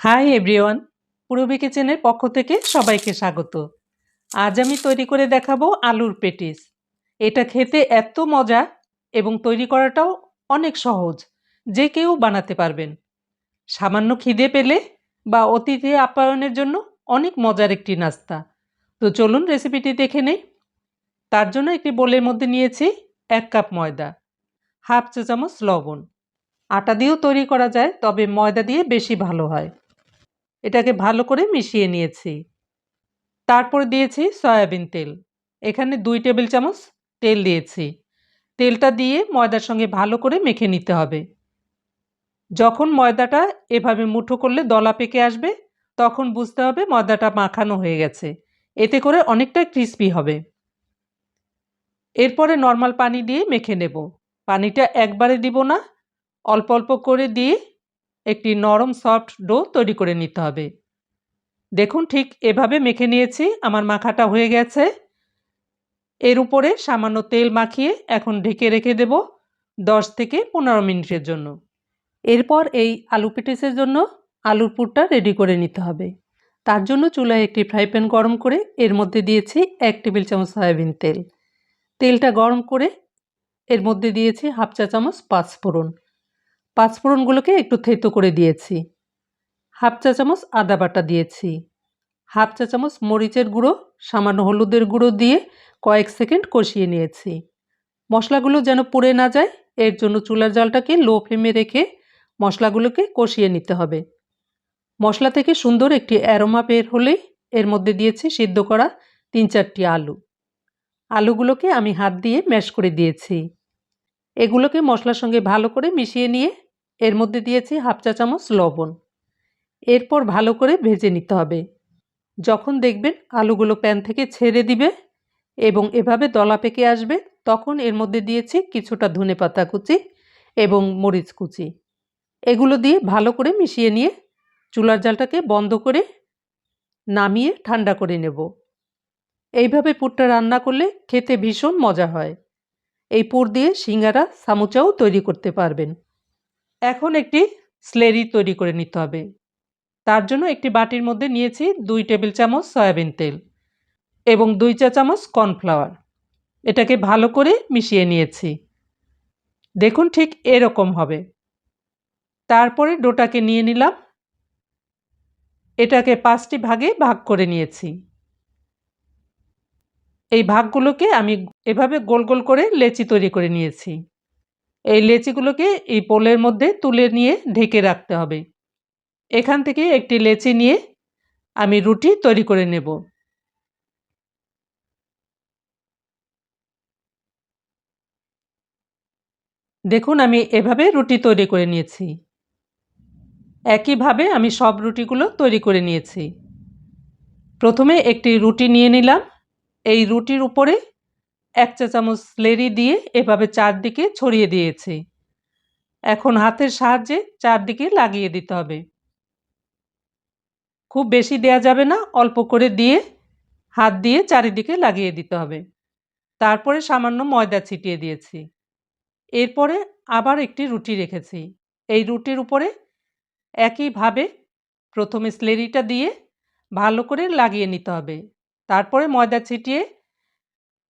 Hi everyone, Purabi কিচেনের পক্ষ থেকে সবাইকে স্বাগত। আজ আমি তৈরি করে দেখাবো আলুর পেটিস। এটা খেতে এত মজা এবং তৈরি করাটাও অনেক সহজ, যে কেউ বানাতে পারবেন। সামান্য খিদে পেলে বা অতিথি আপ্যায়নের জন্য অনেক মজার একটি নাস্তা। তো চলুন রেসিপিটি দেখে নেই। তার জন্য একটি বোলের মধ্যে নিয়েছি 1 কাপ ময়দা, হাফ চা চামচ লবণ। আটা দিয়েও তৈরি করা যায়, তবে ময়দা দিয়ে বেশি ভালো হয়। এটাকে ভালো করে মিশিয়ে নিয়েছি। তারপর দিয়েছি সয়াবিন তেল। এখানে 2 টেবিল চামচ তেল দিয়েছি। তেলটা দিয়ে ময়দার সঙ্গে ভালো করে মেখে নিতে হবে। যখন ময়দাটা এভাবে মুঠো করলে দলা পেকে আসবে, তখন বুঝতে হবে ময়দাটা মাখানো হয়ে গেছে। এতে করে অনেকটা ক্রিস্পি হবে। এরপরে নর্মাল পানি দিয়ে মেখে নেব। পানিটা একবারে দিব না, অল্প অল্প করে দিয়ে একটি নরম সফট ডো তৈরি করে নিতে হবে। দেখুন, ঠিক এভাবে মেখে নিয়েছি। আমার মাখাটা হয়ে গেছে। এর উপরে সামান্য তেল মাখিয়ে এখন ঢেকে রেখে দেব 10 থেকে 15 মিনিটের জন্য। এরপর এই আলু পেটিসের জন্য আলুর পুরটা রেডি করে নিতে হবে। তার জন্য চুলায় একটি ফ্রাই প্যান গরম করে এর মধ্যে দিয়েছি 1 টেবিল চামচ সয়াবিন তেল। তেলটা গরম করে এর মধ্যে দিয়েছি হাফ চা চামচ পাঁচফোড়ন। পাঁচফোড়নগুলোকে একটু থেতো করে দিয়েছি। হাফ চা চামচ আদা বাটা দিয়েছি। হাফ চা চামচ মরিচের গুঁড়ো, সামান্য হলুদের গুঁড়ো দিয়ে কয়েক সেকেন্ড কষিয়ে নিয়েছি। মশলাগুলো যেন পুড়ে না যায়, এর জন্য চুলার জালটাকে লো ফ্লেমে রেখে মশলাগুলোকে কষিয়ে নিতে হবে। মশলা থেকে সুন্দর একটি অ্যারোমা বের হলেই এর মধ্যে দিয়েছি সিদ্ধ করা 3-4টি আলু। আলুগুলোকে আমি হাত দিয়ে ম্যাশ করে দিয়েছি। এগুলোকে মশলার সঙ্গে ভালো করে মিশিয়ে নিয়ে এর মধ্যে দিয়েছি হাফ চা চামচ লবণ। এরপর ভালো করে ভেজে নিতে হবে। যখন দেখবেন আলুগুলো প্যান থেকে ছেড়ে দিবে এবং এভাবে দলা পেকে আসবে, তখন এর মধ্যে দিয়েছি কিছুটা ধনেপাতা কুচি এবং মরিচ কুচি। এগুলো দিয়ে ভালো করে মিশিয়ে নিয়ে চুলার জালটাকে বন্ধ করে নামিয়ে ঠান্ডা করে নেব। এইভাবে পুরটা রান্না করলে খেতে ভীষণ মজা হয়। এই পুর দিয়ে সিঙ্গারা, সামুচাও তৈরি করতে পারবেন। এখন একটি স্লেরি তৈরি করে নিতে হবে। তার জন্য একটি বাটির মধ্যে নিয়েছি 2 টেবিল চামচ সয়াবিন তেল এবং 2 চা চামচ কর্নফ্লাওয়ার। এটাকে ভালো করে মিশিয়ে নিয়েছি। দেখুন, ঠিক এরকম হবে। তারপরে ডোটাকে নিয়ে নিলাম। এটাকে 5টি ভাগে ভাগ করে নিয়েছি। এই ভাগগুলোকে আমি এভাবে গোল গোল করে লেচি তৈরি করে নিয়েছি। এই লেচিগুলোকে এই বোলের মধ্যে তুলে নিয়ে ঢেকে রাখতে হবে। এখান থেকে একটি লেচি নিয়ে আমি রুটি তৈরি করে নেব। দেখুন, আমি এভাবে রুটি তৈরি করে নিয়েছি। একইভাবে আমি সব রুটিগুলো তৈরি করে নিয়েছি। প্রথমে একটি রুটি নিয়ে নিলাম। এই রুটির উপরে 1 চা চামচ স্লেরি দিয়ে এভাবে চারদিকে ছড়িয়ে দিয়েছি। এখন হাতের সাহায্যে চারদিকে লাগিয়ে দিতে হবে। খুব বেশি দেয়া যাবে না, অল্প করে দিয়ে হাত দিয়ে চারিদিকে লাগিয়ে দিতে হবে। তারপরে সামান্য ময়দা ছিটিয়ে দিয়েছি। এরপরে আবার একটি রুটি রেখেছি। এই রুটির উপরে একইভাবে প্রথমে স্লেরিটা দিয়ে ভালো করে লাগিয়ে নিতে হবে। তারপরে ময়দা ছিটিয়ে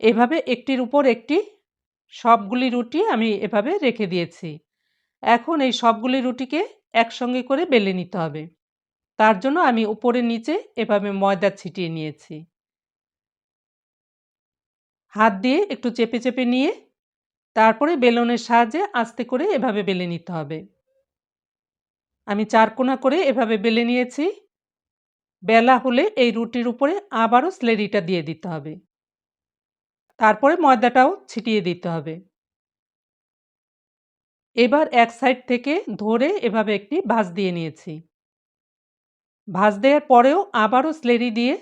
এভাবে একটির উপর একটি সবগুলি রুটি আমি এভাবে রেখে দিয়েছি। এখন এই সবগুলি রুটিকে একসঙ্গে করে বেলে নিতে হবে। তার জন্য আমি উপরে নিচে এভাবে ময়দা ছিটিয়ে নিয়েছি। হাত দিয়ে একটু চেপে চেপে নিয়ে তারপরে বেলনের সাহায্যে আস্তে করে এভাবে বেলে নিতে হবে। আমি 4 কোণা করে এভাবে বেলে নিয়েছি। বেলা হলে এই রুটির উপরে আবারও স্লেরিটা দিয়ে দিতে হবে। তারপরে ময়দাটাও ছিটিয়ে দিতে হবে। এবার এক সাইড থেকে ধরে এভাবে একটি ভাঁজ দিয়ে নিয়েছি। ভাঁজ দেওয়ার পরেও আবারও স্লেরি দিয়ে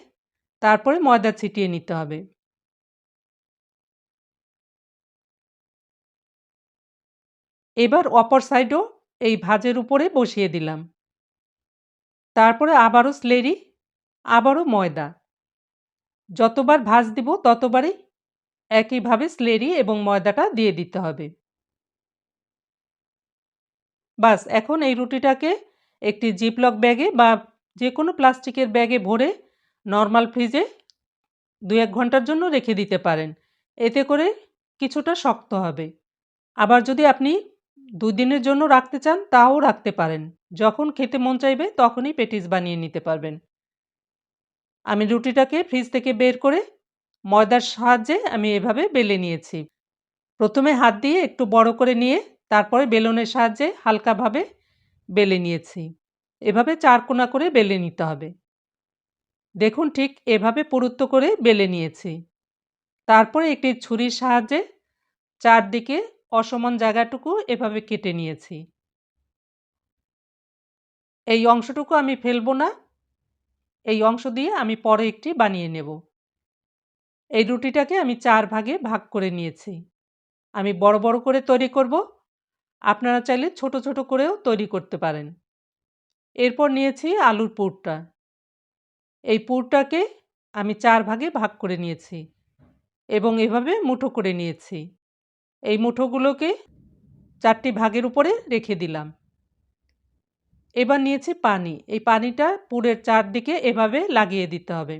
তারপরে ময়দা ছিটিয়ে নিতে হবে। এবার অপর সাইডও এই ভাঁজের উপরে বসিয়ে দিলাম। তারপরে আবারও স্লেরি, আবারও ময়দা। যতবার ভাঁজ দিব ততবারই একইভাবে স্লেরি এবং ময়দাটা দিয়ে দিতে হবে। বাস, এখন এই রুটিটাকে একটি জিপলক ব্যাগে বা যে কোনো প্লাস্টিকের ব্যাগে ভরে নর্মাল ফ্রিজে 2-1 ঘন্টার জন্য রেখে দিতে পারেন। এতে করে কিছুটা শক্ত হবে। আবার যদি আপনি 2 দিনের জন্য রাখতে চান তাও রাখতে পারেন। যখন খেতে মন চাইবে তখনই প্যাটিস বানিয়ে নিতে পারবেন। আমি রুটিটাকে ফ্রিজ থেকে বের করে ময়দার সাহায্যে আমি এভাবে বেলে নিয়েছি। প্রথমে হাত দিয়ে একটু বড় করে নিয়ে তারপরে বেলনের সাহায্যে হালকাভাবে বেলে নিয়েছি। এভাবে 4 কোনা করে বেলে নিতে হবে। দেখুন ঠিক এভাবে পুরুত্ব করে বেলে নিয়েছি। তারপরে একটি ছুরির সাহায্যে চারদিকে অসমান জায়গাটুকু এভাবে কেটে নিয়েছি। এই অংশটুকু আমি ফেলবো না। এই অংশ দিয়ে আমি পরে একটি বানিয়ে নেব। এই রুটিটাকে আমি 4 ভাগে ভাগ করে নিয়েছি। আমি বড় বড় করে তৈরি করব। আপনারা চাইলে ছোট ছোট করেও তৈরি করতে পারেন। এরপর নিয়েছি আলুর পুরটা। এই পুরটাকে আমি 4 ভাগে ভাগ করে নিয়েছি এবং এভাবে মুঠো করে নিয়েছি। এই মুঠোগুলোকে 4টি ভাগের উপরে রেখে দিলাম। এবার নিয়েছি পানি। এই পানিটা পুরের চারদিকে এভাবে লাগিয়ে দিতে হবে।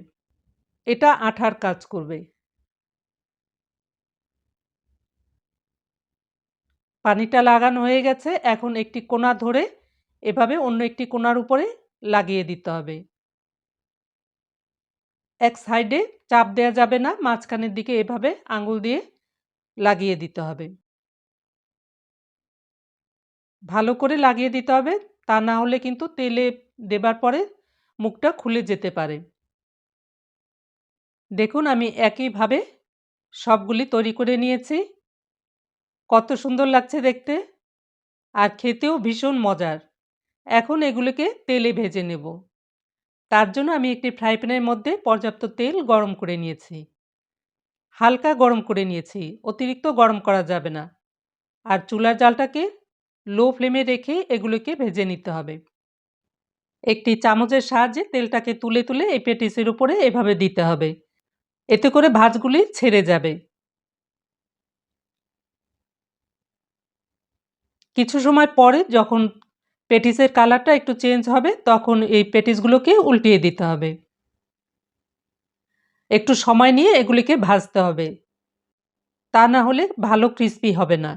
এটা আঠার কাজ করবে। পানিটা লাগানো হয়ে গেছে। এখন একটি কোণা ধরে এভাবে অন্য একটি কোণার উপরে লাগিয়ে দিতে হবে। এক সাইডে চাপ দেয়া যাবে না, মাঝখানের দিকে এভাবে আঙুল দিয়ে লাগিয়ে দিতে হবে। ভালো করে লাগিয়ে দিতে হবে, তা না হলে কিন্তু তেলে দেবার পরে মুখটা খুলে যেতে পারে। দেখুন আমি একইভাবে সবগুলি তৈরি করে নিয়েছি। কত সুন্দর লাগছে দেখতে আর খেতেও ভীষণ মজার। এখন এগুলোকে তেলে ভেজে নেব। তার জন্য আমি একটি ফ্রাই প্যানের মধ্যে পর্যাপ্ত তেল গরম করে নিয়েছি। হালকা গরম করে নিয়েছি, অতিরিক্ত গরম করা যাবে না। আর চুলার জালটাকে লো ফ্লেমে রেখে এগুলোকে ভেজে নিতে হবে। একটি চামচের সাহায্যে তেলটাকে তুলে তুলে এই পেটিসের উপরে এভাবে দিতে হবে। এতে করে ভাঁজগুলি ছেড়ে যাবে। কিছু সময় পরে যখন পেটিসের কালারটা একটু চেঞ্জ হবে তখন এই পেটিসগুলোকে উল্টিয়ে দিতে হবে। একটু সময় নিয়ে এগুলিকে ভাজতে হবে, তা না হলে ভালো ক্রিস্পি হবে না।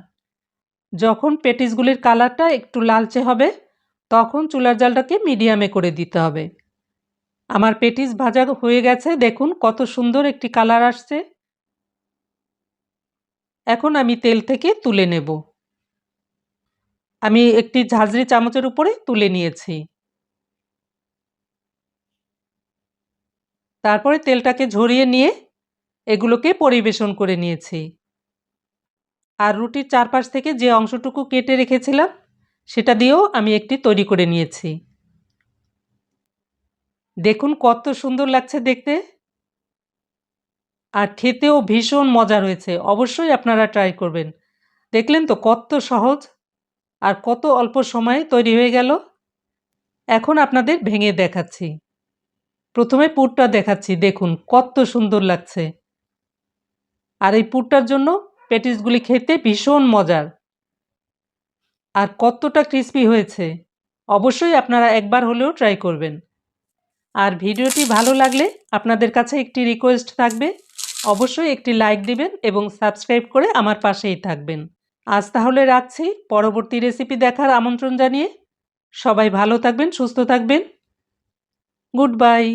যখন পেটিসগুলির কালারটা একটু লালচে হবে তখন চুলার জালটাকে মিডিয়ামে করে দিতে হবে। আমার পেটিস ভাজা হয়ে গেছে, দেখুন কত সুন্দর একটি কালার আসছে। এখন আমি তেল থেকে তুলে নেব। আমি একটি ঝাঁঝরি চামচের উপরে তুলে নিয়েছি। তারপরে তেলটাকে ঝরিয়ে নিয়ে এগুলোকে পরিবেশন করে নিয়েছি। আর রুটির চারপাশ থেকে যে অংশটুকু কেটে রেখেছিলাম সেটা দিয়েও আমি একটি তৈরি করে নিয়েছি। দেখুন কত সুন্দর লাগছে দেখতে আর খেতেও ভীষণ মজার হয়েছে। অবশ্যই আপনারা ট্রাই করবেন। দেখলেন তো কত সহজ আর কত অল্প সময়ে তৈরি হয়ে গেল। এখন আপনাদের ভেঙে দেখাচ্ছি। প্রথমে পুরটা দেখাচ্ছি, দেখুন কত সুন্দর লাগছে। আর এই পুরটার জন্য পেটিসগুলি খেতে ভীষণ মজার আর কতটা ক্রিস্পি হয়েছে। অবশ্যই আপনারা একবার হলেও ট্রাই করবেন। আর ভিডিওটি ভালো লাগলে আপনাদের কাছে একটি রিকোয়েস্ট থাকবে, অবশ্যই একটি লাইক দিবেন এবং সাবস্ক্রাইব করে আমার পাশেই থাকবেন। আজ তাহলে রাখছি, পরবর্তী রেসিপি দেখার আমন্ত্রণ জানিয়ে। সবাই ভালো থাকবেন, সুস্থ থাকবেন। Good bye.